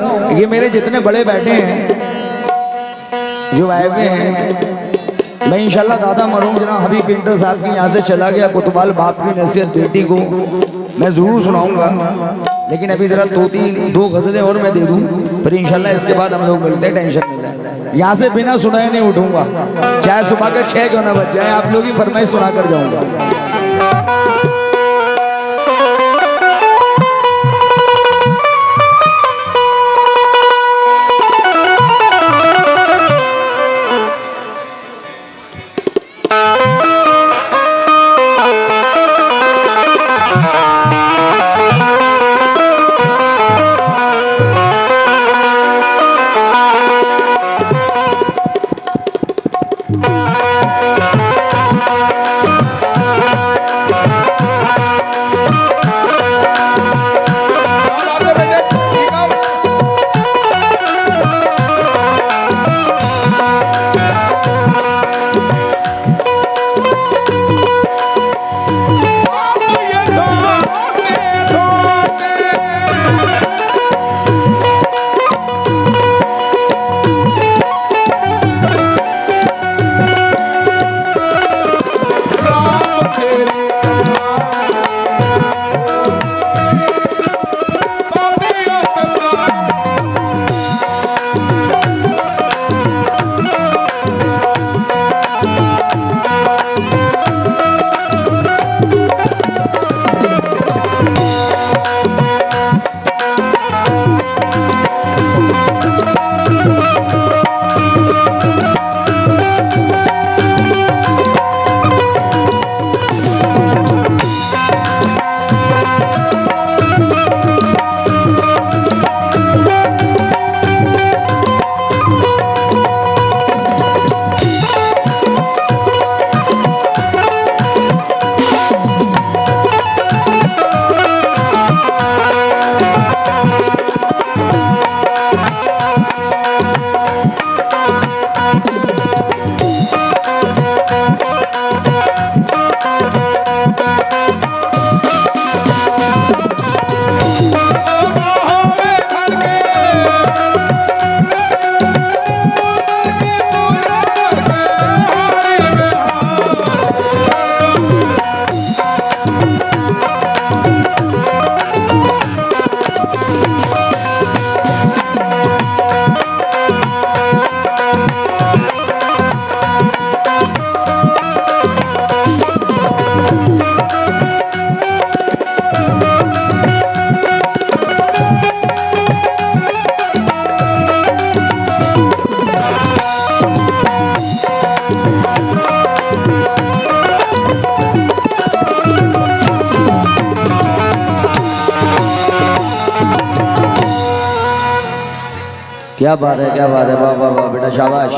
हूँ ये मेरे जितने बड़े बैठे हैं जो आए हुए हैं, मैं इंशाल्लाह दादा मरहूम जनाब हबीब पेंटर साहब की यहाँ से चला गया कुतुबाल बाप की नसीहत बेटी को मैं ज़रूर सुनाऊंगा, लेकिन अभी ज़रा दो गज़लें और मैं दे दूँ, फिर इंशाल्लाह इसके बाद हम लोग मिलते हैं, टेंशन नहीं है। यहाँ से बिना सुनाए नहीं उठूंगा, चाहे सुबह के 6 क्यों ना बज जाए, आप लोग की फरमाइश सुना कर जाऊँगा। क्या बात है, क्या बात है, वाह वाह वाह बेटा, शाबाश।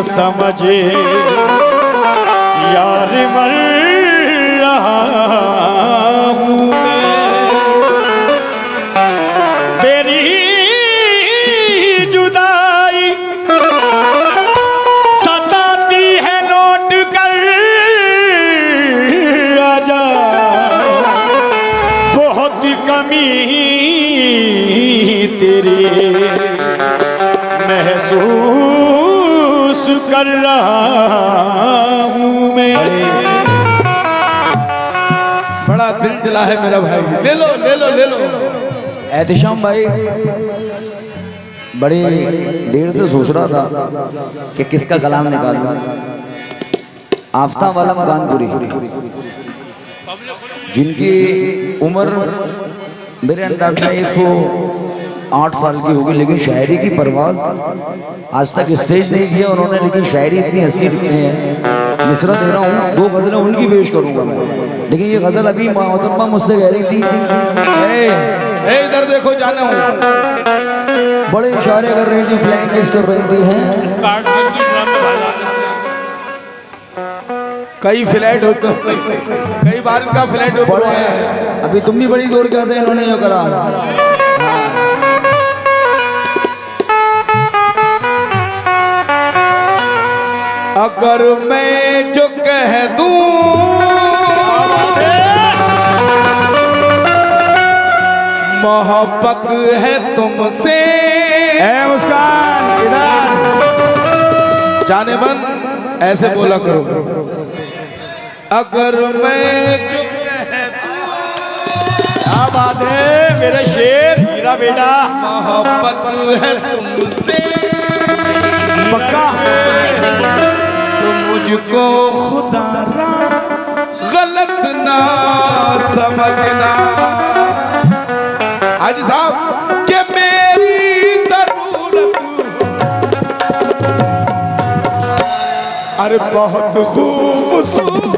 समझे यार मर रहा हूँ तेरी जुदाई सताती है लौट कर आजा बहुत कमी कर रहा हूँ मैं। बड़ा दिल जला है मेरा भाई, ले लो ले लो ले लो। एहतिशाम भाई बड़ी देर से सोच रहा था कि किसका कलाम निकालूं। आफ्ताब आलम कानपुरी जिनकी उम्र मेरे अंदाज में 108 साल की होगी, लेकिन शायरी की परवाज आज तक स्टेज नहीं किया उन्होंने, लेकिन शायरी इतनी हसीन इतनी है। निसरत दे रहा हूँ, 2 गज़लें उनकी पेश करूंगा मैं, लेकिन ये गज़ल अभी मोहतरमा मुझसे कह रही थी इधर देखो जाना हूँ, बड़े इशारे कर रही थी, फ्लाइंग किस कर रही थी हैं। कई फ्लैट होते हैं, कई बार इनका फ्लैट होता है। अभी तुम भी बड़ी दौड़ कैसे इन्होंने जो करा। अगर मैं जो कह दूं मोहब्बत है तुमसे, मुस्कान जाने मन ऐसे बोला करो। अगर मैं जो कह दूं, क्या बात है मेरे शेर हीरा बेटा, मोहब्बत है तुमसे पक्का, तो मुझको खुदा गलत ना समझना। हाजी साहब कि मेरी जरूरत, अरे बहुत खूबसूरत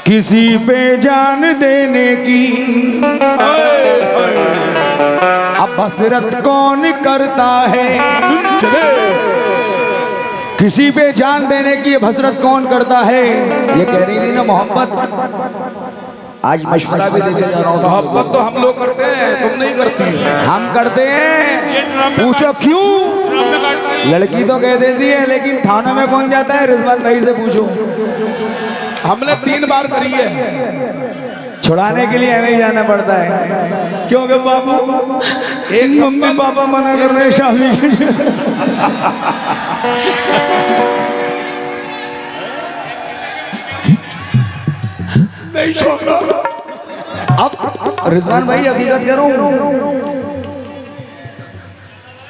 किसी पे जान देने की अब हसरत कौन करता है। चले किसी पे जान देने की अब हसरत कौन करता है, ये कह रही थी ना मोहब्बत। आज मशवरा भी देके जा रहा हूँ, मोहब्बत तो हम लोग करते हैं, तुम नहीं करती। हम करते हैं। पूछो क्यों? लड़की तो कह देती है, लेकिन थाना में कौन जाता है? रिजवान भाई से पूछो। हमने 3 बार करी है। छुड़ाने के लिए हमें ही जाना पड़ता है, क्योंकि बाबू एक मम्मी पापा मना कर रहे हैं शादी के लिए। नहीं छोड़ना। अब रिजवान भाई हकीकत करूं,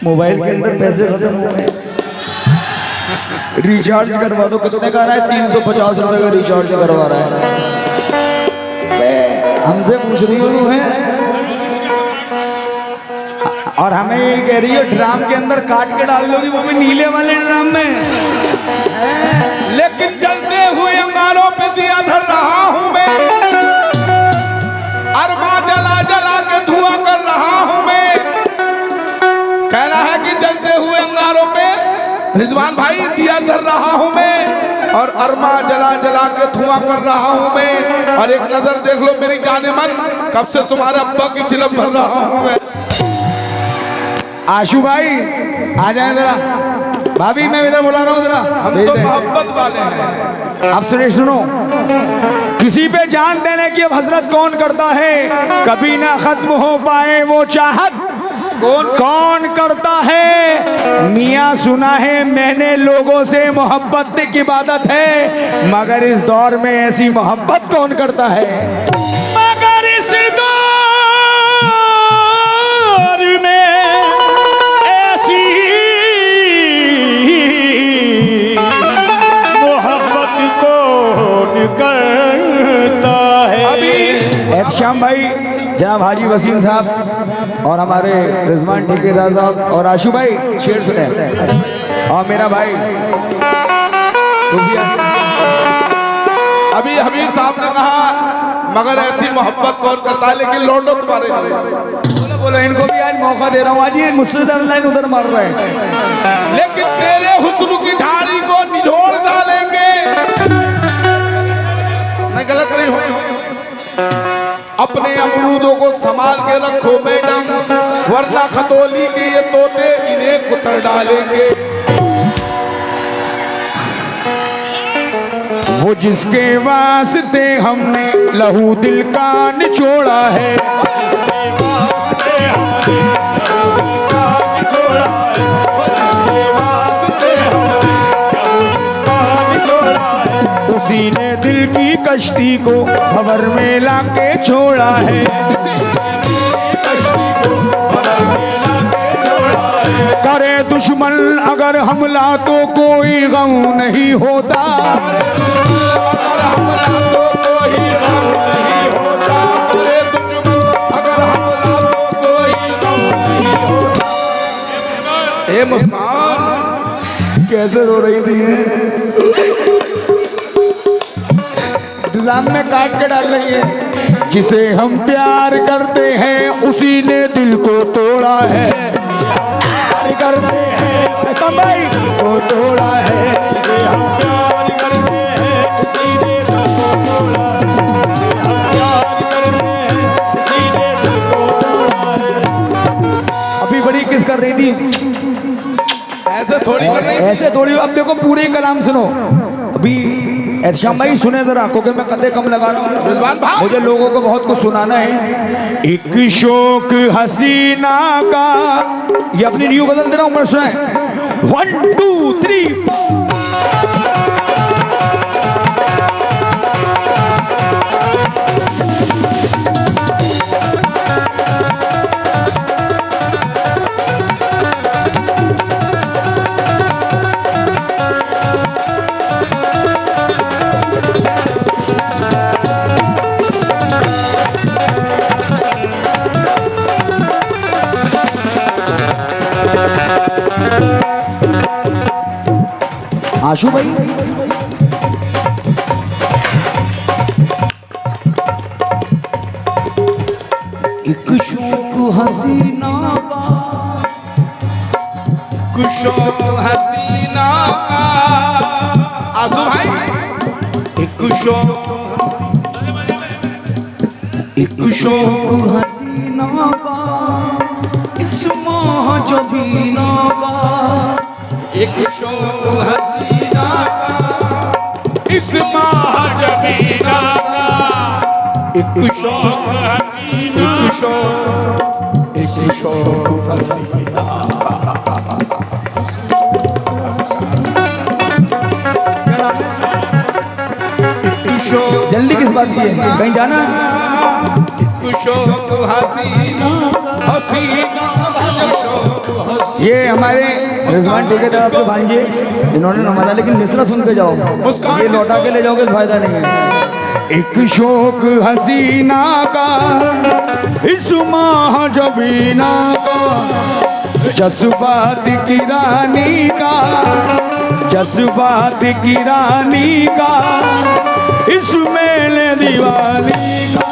मोबाइल के अंदर पैसे खत्म हो गए, रिचार्ज करवा दो। कितने का रहा है? 350 रुपए का रिचार्ज करवा रहा है। हमसे पूछ रही हो है, और हमें ये कह रही है ड्राम के अंदर काट के डाल दोगी, वो भी नीले वाले ड्राम में। लेकिन जलते हुए अंगारों पे दिया धर रहा हूं मैं, अरमा जला जला के धुआं कर रहा हूं मैं। कहना है कि जलते हुए अंगारों पे रिजवान भाई दिया धर रहा हूं मैं, और अरमा जला जला के धुआं कर रहा हूं मैं। और एक नजर देख लो मेरी जाने मन, कब से तुम्हारे अब्बा की चिलम भर रहा हूं मैं। आशु भाई आ जाए जरा, भाभी मैं इधर बुला रहा हूँ जरा। हम तो मोहब्बत वाले हैं। अब सुनो, किसी पे जान देने की अब हजरत कौन करता है, कभी ना खत्म हो पाए वो चाहत कौन करता है। मियाँ सुना है मैंने लोगों से मोहब्बत की इबादत है, मगर इस दौर में ऐसी मोहब्बत कौन करता है। मगर इस दौर में ऐसी मोहब्बत कौन करता है। एहतिशाम भाई, जनाब हाजी वसीम साहब और हमारे रिजवान ठेकेदार साहब और आशु भाई शेर सुने, और मेरा भाई अभी हमीर साहब ने कहा मगर ऐसी मोहब्बत कौन करता है, लेकिन लौटो तुम्हारे बोलो बोलो, इनको भी आज मौका दे रहा हूँ। आज ये मुझसे लाइन उधर मार रहे हैं, लेकिन तेरे हुस्न की झाड़ी को निचोड़ डालेंगे। नहीं, गलत नहीं हो। अपने अमरूदों को संभाल के रखो मैडम, वरना खतौली के ये तोते इन्हें कुतर डालेंगे। वो जिसके वास्ते हमने लहू दिल का निचोड़ा है, उसी ने दिल की कश्ती को खबर में लाके छोड़ा है। करे दुश्मन अगर हमला तो कोई गम नहीं होता, ए मुस्कान कैसे रो रही थी ड्राम में काट के डाल रही है। जिसे हम प्यार करते हैं उसी ने दिल को तोड़ा है, प्यार करते हैं ऐसा भाई को तोड़ा है, जिसे हम प्यार करते हैं उसी ने दिल को तोड़ा है, प्यार करते हैं उसी ने दिल को तोड़ा है। अभी बड़ी किस कर रही थी, ऐसे थोड़ी कर रही, ऐसे थोड़ी। अब देखो पूरे कलाम सुनो। अभी एहतशाम भाई सुने जरा, क्योंकि मैं कदे कम लगा रहा हूँ, रिजवान भाई मुझे लोगों को बहुत कुछ सुनाना है। एक शौक हसीना का, ये अपनी न्यू गजल दे रहा हूँ मैं, सुनाए 1 2 3 आशु भाई एक शौक हसीना का, शौक हसीना का, आंसू भाई एक शौक हसीना का, इस महाजबीना का, एक शौक हसीना का, इस महाजबीना का, एक शौक हसीना, एक शौक हसीना जल्दी किस बात की है, कहीं जाना है? शौक हसीना, हसीना ये हमारे रिजवान ठेकेदार आपके भांजे इन्होंने नमाजा, लेकिन मिसरा सुन के जाओ, ये लौटा के ले जाओगे फायदा नहीं है। एक शौक हसीना का, इस महाजबीना का, जज्बात की रानी का, जज्बात की रानी का, इस मेले दीवानी का।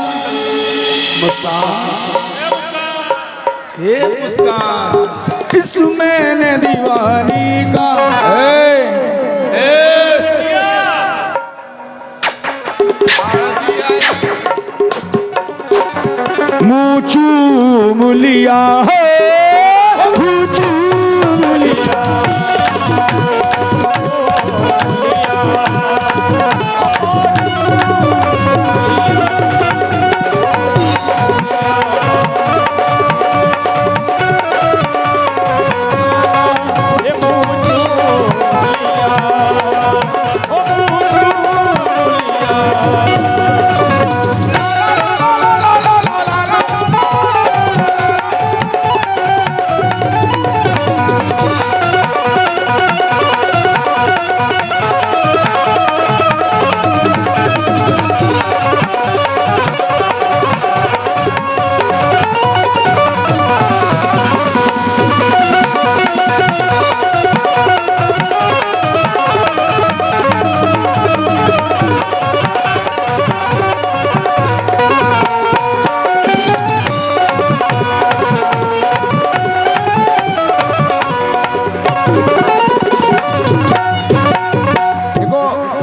हे मुस्कान इस मेले दीवानी का, मुँह चूम लिया है, मुँह चूम लिया,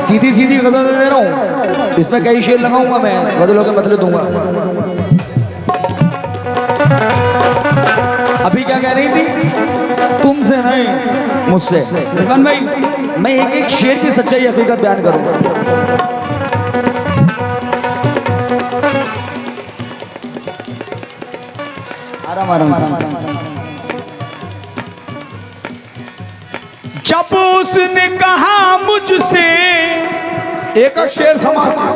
सीधी सीधी गजल दे रहा हूँ, इसमें कई शेर लगाऊंगा मैं, गजलों के मतलब दूंगा। अभी क्या कह रही थी? तुमसे नहीं, मुझसे। रिजवान भाई, मैं एक एक शेर की सच्चाई हकीकत बयान करूंगा। आराम आराम से। जब उसने कहा मुझसे, एक एक शेर समाधि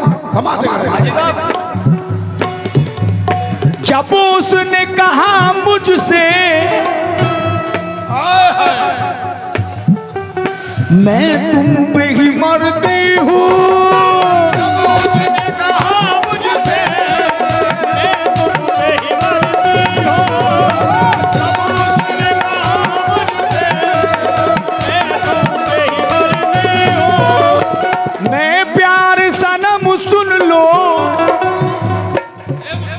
जब उसने कहा मुझसे, मैं तुम पे ही मरती हूँ। उसने कहा मुझसे, मैं तुम पे ही मरती हूँ। उसने कहा मुझसे, मैं तुम पे ही मरती हूँ। मैं प्यार सनम सुन लो।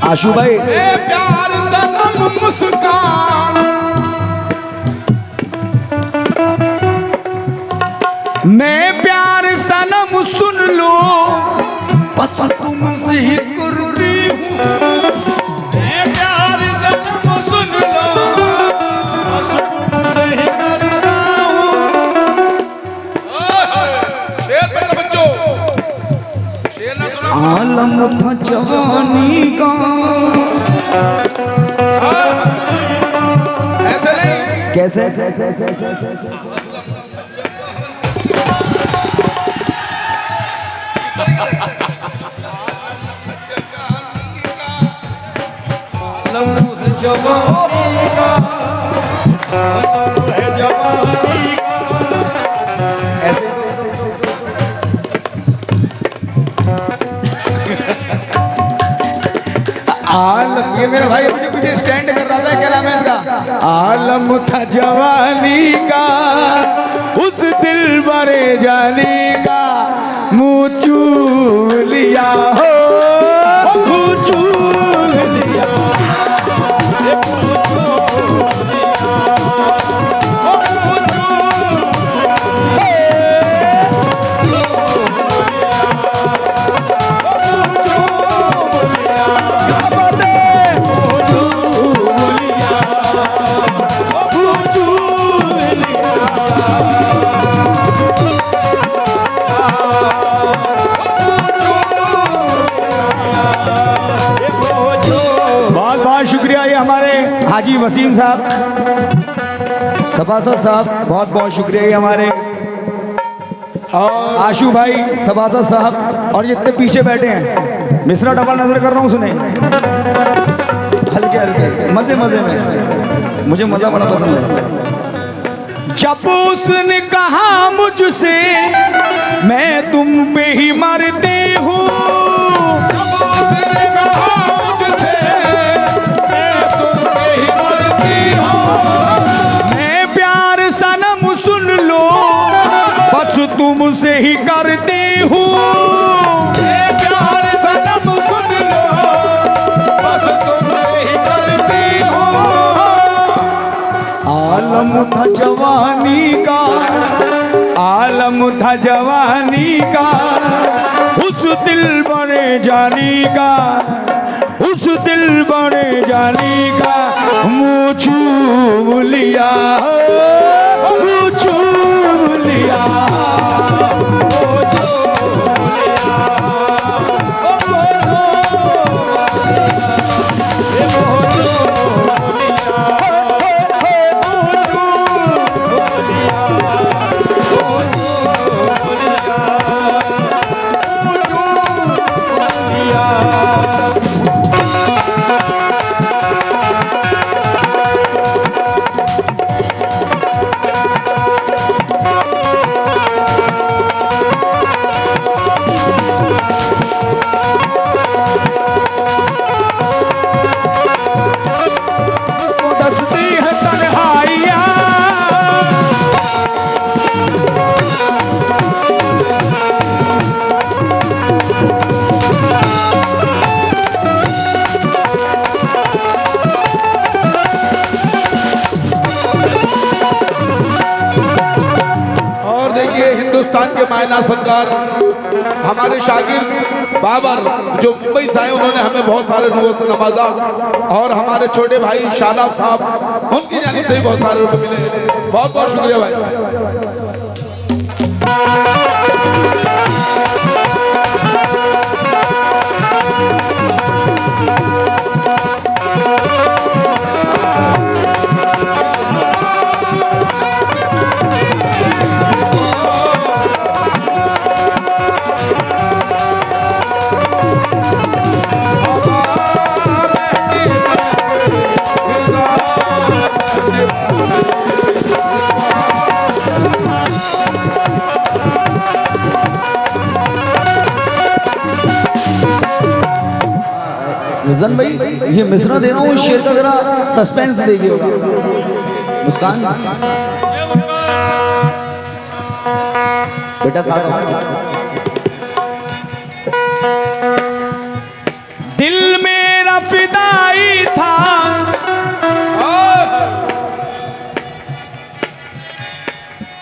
आशू भाई, प्यार सनम मुस्कान, मैं प्यार सनम सुन लो, बस तुमसे ही करती हूँ। मैं प्यार सनम सुन लो, बस तुमसे ही करता हूँ। शेर पे तवज्जो, शेर ना सुना। आलम था जवानी का, ऐसे नहीं, कैसे? जवानी का, है जवानी आलम, ये मेरा भाई मुझे पीछे स्टैंड कर रहा था, क्या नाम है इसका? आलम था जवानी का, उस दिल बरे जानी का, मुँह चूम लिया हो, मुँह चूम लिया। हाजी वसीम साहब, सभासद साहब, बहुत बहुत शुक्रिया। ये हमारे और आशू भाई सभासद साहब, और जितने पीछे बैठे हैं, मिश्रा डबल नजर कर रहा हूँ, सुने हल्के हल्के मजे मजे में, मुझे मजा बड़ा पसंद है। जब उसने कहा मुझसे, मैं तुम पे ही मरती हूँ। उसने कहा मुझसे, मैं तुम पे ही मरती हूँ। मैं प्यार सनम सुन लो, बस तुमसे ही करती हूँ। मैं प्यार सनम सुन लो, बस तुमसे ही करती हूँ। आलम था जवानी का, आलम था जवानी का, उस दिल बने जानी का, उस दिल बने जानी का, मुँह चूम लिया, मुँह चूम लिया। हिंदुस्तान के मायना फनकार हमारे शागिर्द बाबर जो मुंबई से आए, उन्होंने हमें बहुत सारे रुपयों से नवाजा। और हमारे छोटे भाई शादाब साहब, उनकी जानिब से भी बहुत सारे रुपये मिले। बहुत बहुत शुक्रिया भाई। रिजन भाई ये मिश्रा दे रहा हूँ, इस शेर का जरा सस्पेंस देखिएगा। मुस्कान बेटा साथ दिल मेरा फिदाई था,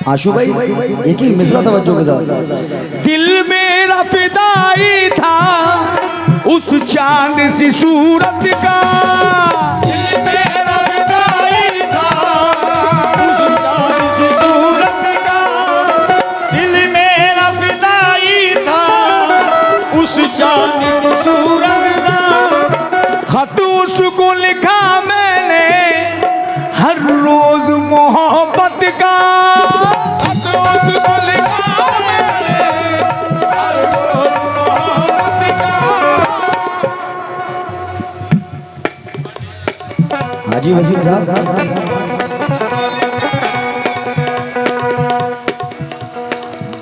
आशु भाई एक ही मिश्रा तवज्जो के साथ। दिल मेरा फिदाई था उस चांद सी सूरत का, दिल मेरा फिदाई था उस चांद सी सूरत का, दिल मेरा फिदाई था उस चांद सी सूरत का। खत उसको लिखा मैंने हर रोज मोहब्बत का, खत उसको लिखा मैंने हर रोज मोहब्बत का। हाजी वसीम साहब,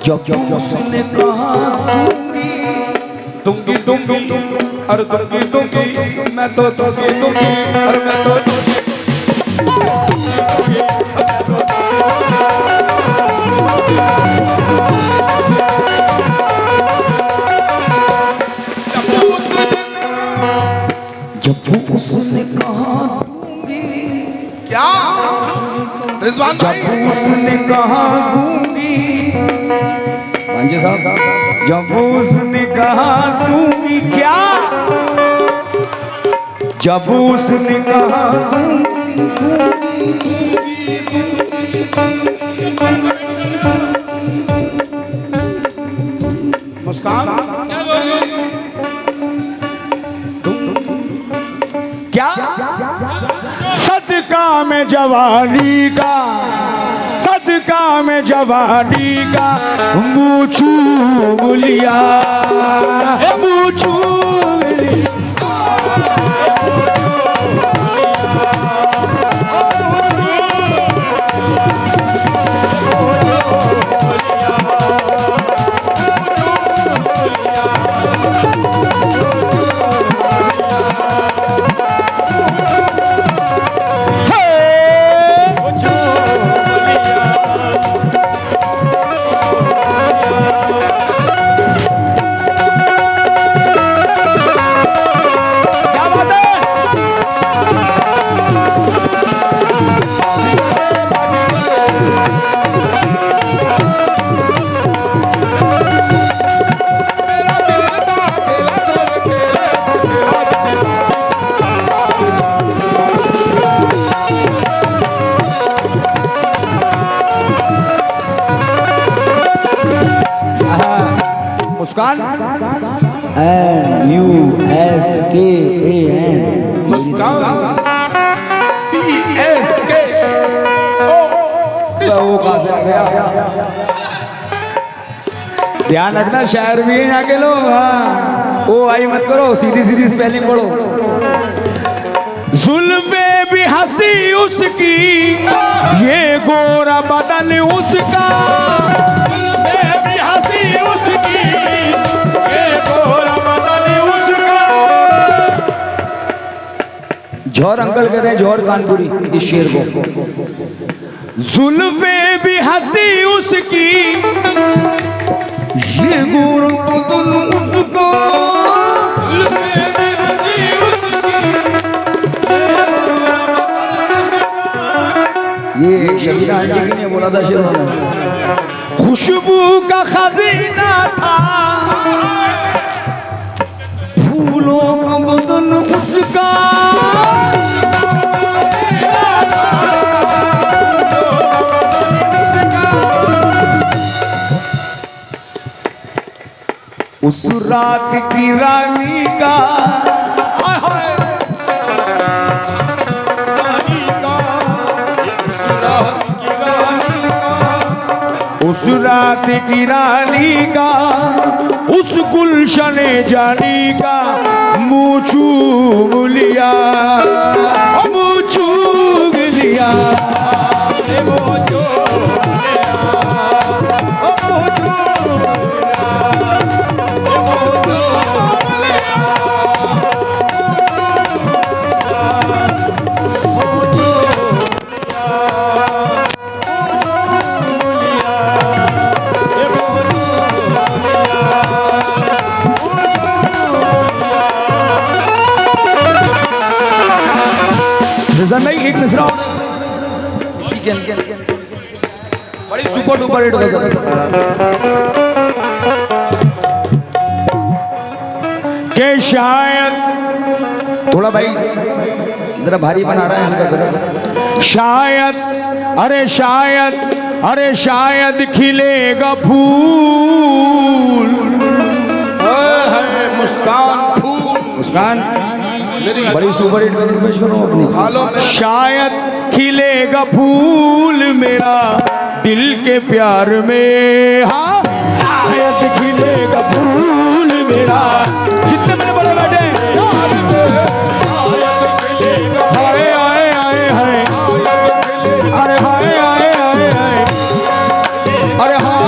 जो क्यों उसने कहा दूंगी दूंगी दूंगी और दूंगी दूंगी, मैं तो दूंगी दूंगी और मैं तो दूंगी। जब उसने कहा दूंगी, क्या रिजवान भाई? उसने कहा दूंगी, मांझी साहब, जब उसने कहा दूंगी, क्या जब उसने कहा मुस्कान क्या सदका में जवानी का, सदका में जवानी का मूछू गुलिया, मूछू मुस्कान MUSKAN मुस्कान TSK वो कहाँ से आ गया? ध्यान रखना, शायर भी हैं यहाँ के लोग। हाँ ओ आई मत करो, सीधी सीधी स्पेलिंग पढ़ो। जुल्फे भी हंसी उसकी, ये गोरा बदन उसका, जुल्फे भी हंसी उसकी, ये गोरा बदन उसका। जौहर अंकल कह रहे हैं, जौहर कानपुरी इस शेर को। जुल्फे भी हंसी उसकी, ये गोरा बदन उसका, जुल्फे भी हंसी उसकी, ये शबीना आंटी की ने बोला था शेर में। खुशबू का खजीना था, फूलों का बदन उसका, उस रात की रानी का, उस रात की रानी का, उस गुलशन जानी का मुँह चूम लिया, मुँह चूम लिया, वो जो नहीं एक मिसरा बड़ी सुपर डुपर हिट गजल के शायद थोड़ा भाई जरा भारी बना रहा है हल्का जरा, शायद अरे शायद अरे शायद खिलेगा फूल, मुस्कान फूल, मुस्कान बड़ी सुपर हिट गजल पेश करो अपनी। शायद खिलेगा फूल मेरा दिल के प्यार में, हाँ शायद खिलेगा फूल मेरा, जितने मैंने बोले बैठे, हाय हाय हाय हाय, अरे हाय हाय हाय हाय, अरे हाँ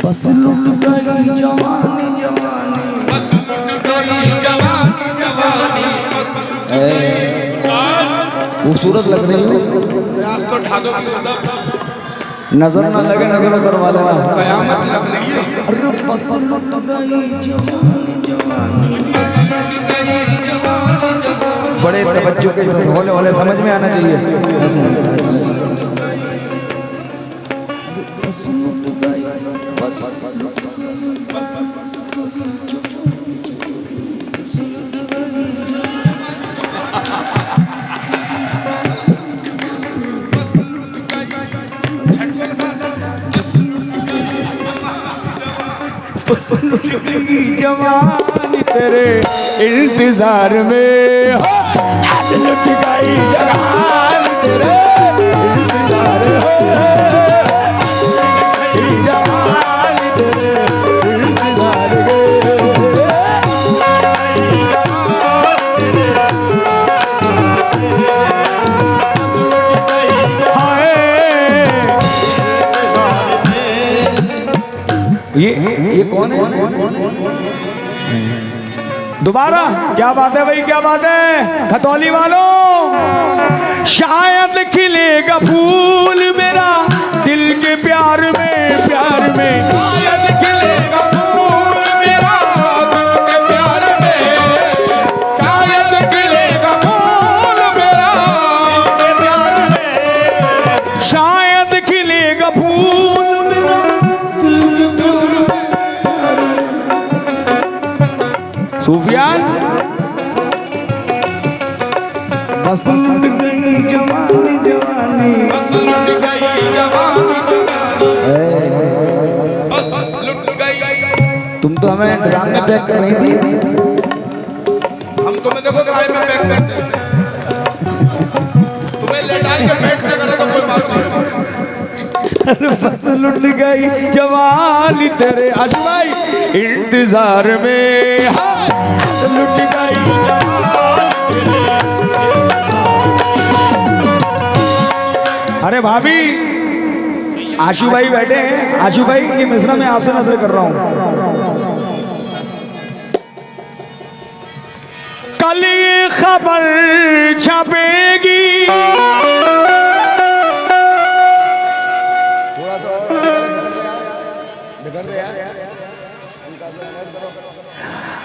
बस लुट गई जवानी जवानी, बस लुट गई जवानी जवानी, बस लुट गई। खूबसूरत लग रही हो, प्रयास तो ढालो की सब नजर ना लगे, नजर करवा लेना, कयामत लग रही है। अरे बस लुट गई जवानी जवानी, बस लुट गई जवानी जवानी। बड़े बच्चों के होने वाले समझ में आना चाहिए। जवानी तेरे इंतजार में, लुट गई जवानी तेरे इंतजार में, जवानी तेरे इंतजार ये कौन है? दोबारा क्या बात है भाई, क्या बात है खतौली वालों। शायद खिलेगा फूल मेरा दिल के प्यार में, प्यार में, शायद खिलेगा फूल मेरा दिल के प्यार में, शायद खिलेगा फूल मेरा दिल के प्यार में, शायद खिलेगा फूल मेरा दिल के प्यार में। सूफियान बस लुट गई जवानी जवानी, बस लुट गई जवानी जवानी, बस लुट गई। तुम तो हमें ड्राम में पैक कर रही थी। हम तुम्हें देखो काय में पैक करते हैं, तुम्हें लेटाल के बैठने का तो कोई बात नहीं। बस लुट गई जवानी तेरे आशू भाई इंतजार में, हाँ, लुट गई जवानी तेरे। अरे भाभी आशू भाई बैठे हैं। आशू भाई ये मिश्रा मैं आपसे नजर कर रहा हूं। कल ये खबर छपेगी,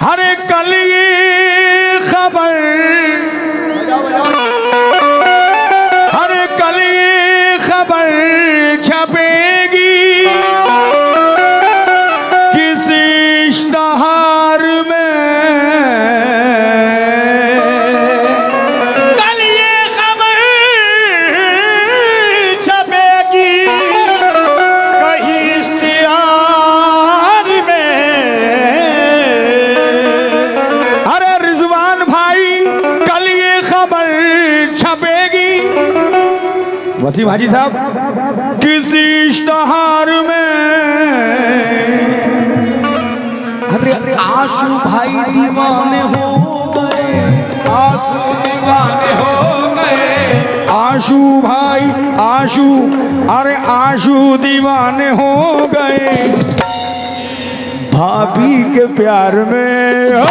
अरे कल ये खबर, अरे कल ये खबर छपेगी किसी इश्तहार में, कल ये खबर छपेगी कहीं इश्तिहार में। अरे रिजवान भाई कल ये खबर छपेगी, वसीम हाजी साहब, किसी इश्तहार में। अरे आशू भाई दीवाने हो गए, आंसू दीवाने हो गए, आशू भाई आशू, अरे आशू दीवाने हो गए भाभी के प्यार में, हो।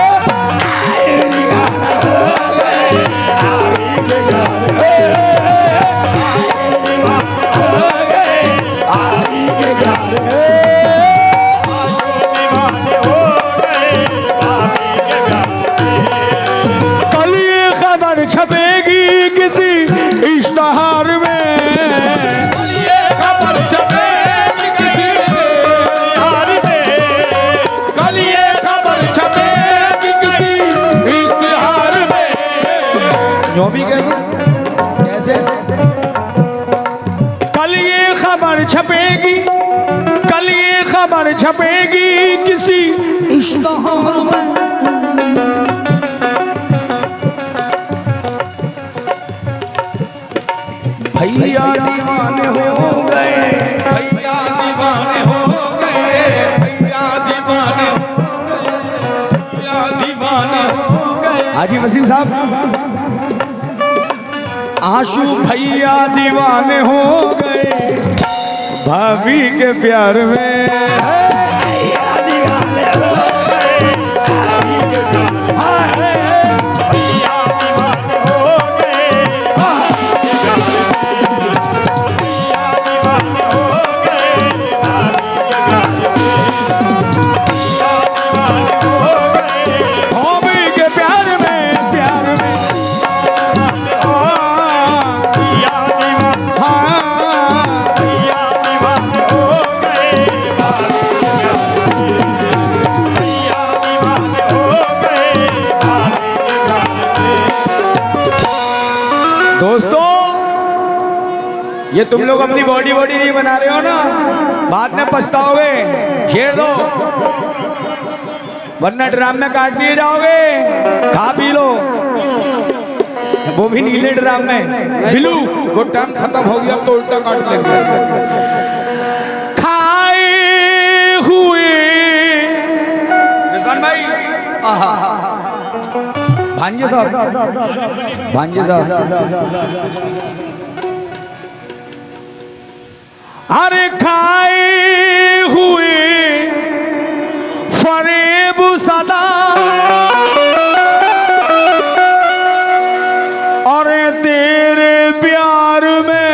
कल ये खबर छपेगी किसी इश्तहार में, ये खबर छपेगी किसी इश्तिहार में, कल ये खबर छपेगी किसी इश्तिहार में। जो भी कह दो कैसे। कल ये खबर छपेगी, कल ये खबर छपेगी किसी इश्तहार में, भैया दीवाने हो गए, भैया दीवाने हो गए, भैया दीवाने हो गए, भैया दीवाने हो गए। हाजी वसीम साहब, आशू भैया दीवाने हो गए भाभी के प्यार में, भैया दीवाने हो गए भाभी के प्यार में, भैया दीवाने हो गए भाभी के प्यार में, भैया दीवाने हो गए भाभी के प्यार में, भैया दीवाने हो गए भाभी के प्यार में, प्यार में। दोस्तों ये तुम लोग अपनी बॉडी नहीं बना रहे हो ना, बाद में पछताओगे। छेड़ दो वरना ड्राम में काट दिए जाओगे। खा पी लो, वो भी नीले ड्राम में। बिलू वो टाइम खत्म हो गया तो उल्टा काट लेंगे। खाए हुए निशान भाई, भांजे साहब, भांजे साहब, अरे खाए हुए फरेब सदा, और तेरे प्यार में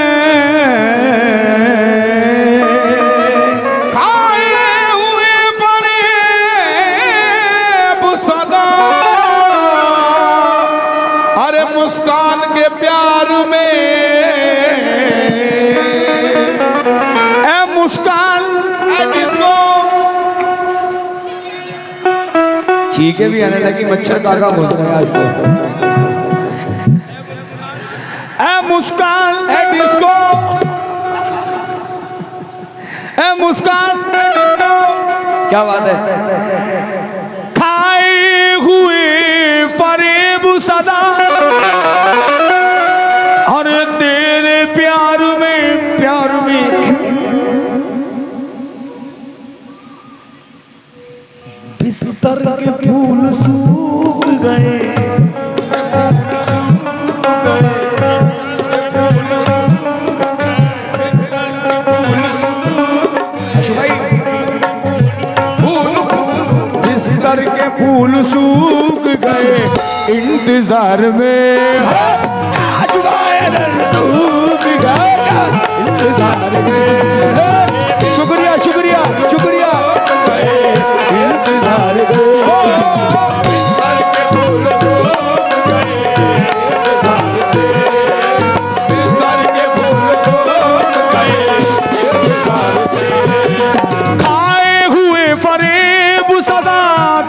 खाए हुए फरेब सदा, अरे मुस्कान के प्यार में, ए मुस्कान, ए डिस्को। चीखें भी आने लगी, मच्छर काका घुस रहे हैं आज तो। ए मुस्कान, ए डिस्को, ए मुस्कान, ए डिस्को। क्या बात है। खाए हुए फरेब सदा, और तेरे प्यार में बिस्तर के फूल सूख गए, बिस्तर के फूल सूख गए इंतजार में, सूख गए इंतजार में। शुक्रिया शुक्रिया शुक्रिया इंतजार खाए हुए फरेब सदा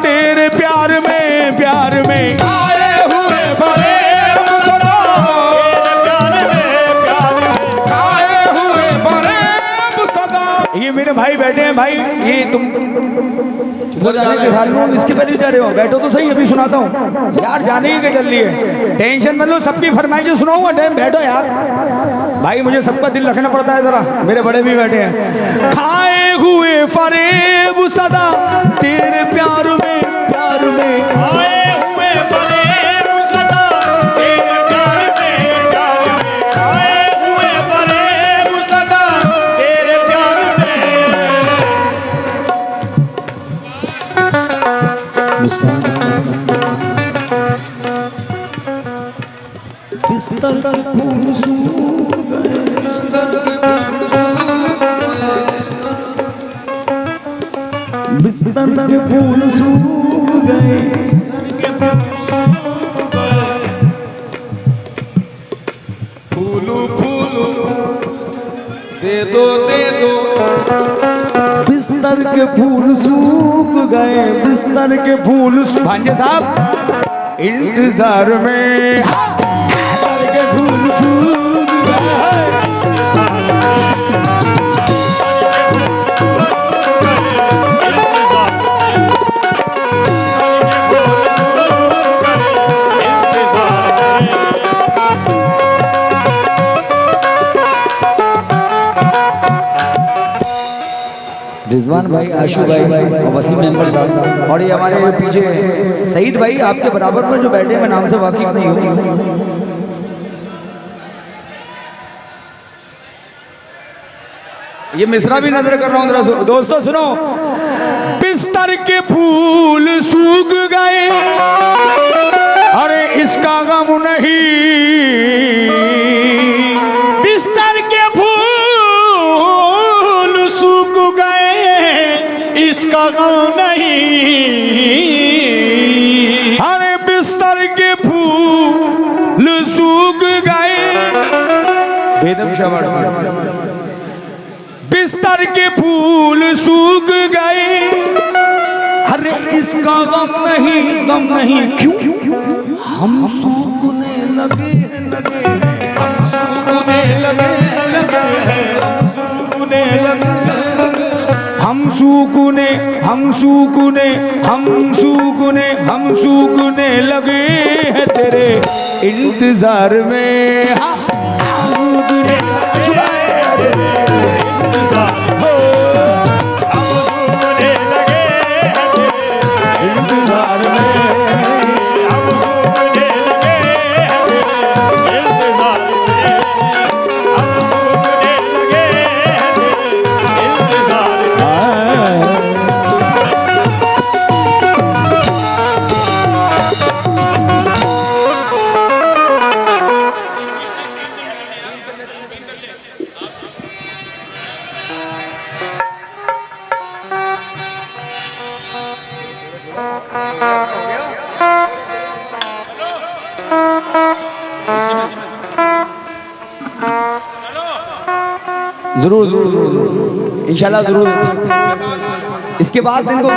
तेरे प्यार में, प्यार में खाए हुए फरेब सदा तेरे प्यार में, प्यार में खाए हुए फरेब सदा। ये मेरे भाई बैठे हैं भाई, ये तुम वो जाने के हाल में, इसके पहले जा रहे हो, बैठो तो सही, अभी सुनाता हूँ यार, जाने ही के चल रही है, टेंशन मत लो, सबकी फरमाइशें सुनाऊंगा, टाइम बैठो यार भाई, मुझे सबका दिल रखना पड़ता है जरा, मेरे बड़े भी बैठे हैं। खाए हुए फरेब सदा तेरे प्यार में, प्यार में खाए हुए फरेब सदा तेरे प्यार में, प्यार में खाए हुए फरेब सदा तेरे प्यार में। बिस्तर के फूल सूख गए, बिस्तर के फूल सूख गए, बिस्तर के फूल सूख गए, फूलू फूलू दे दो दे दो, बिस्तर के फूल सूख गए, बिस्तर के फूल भांजे साहब इंतजार में, बिस्तर के फूल सूख गए। रिजवान भाई, आशू भाई और वसीम मेंबर साहब, और ये हमारे पीछे सईद भाई, आपके बराबर में जो बैठे, मैं नाम से वाकिफ नहीं हूँ। ये मिसरा भी नजर कर रहा हूँ जरा, दोस्तों सुनो। बिस्तर के फूल सूख गए, अरे इसका गम नहीं, बिस्तर के फूल सूख गए इसका गम नहीं, अरे बिस्तर के फूल सूख गए, बेदम शाबाश, बिस्तर के फूल सूख गए, अरे इसका गम नहीं, गम नहीं क्यों, हम सूखने लगे लगे, हम सूखने लगे लगे, हम सूखने लगे लगे, हम सूखने, हम सूखने, हम सूखने, हम सूखने लगे हैं तेरे इंतजार में, सूखने जरूर जरूर जरूर इंशाल्लाह जरूर। इसके बाद दिन को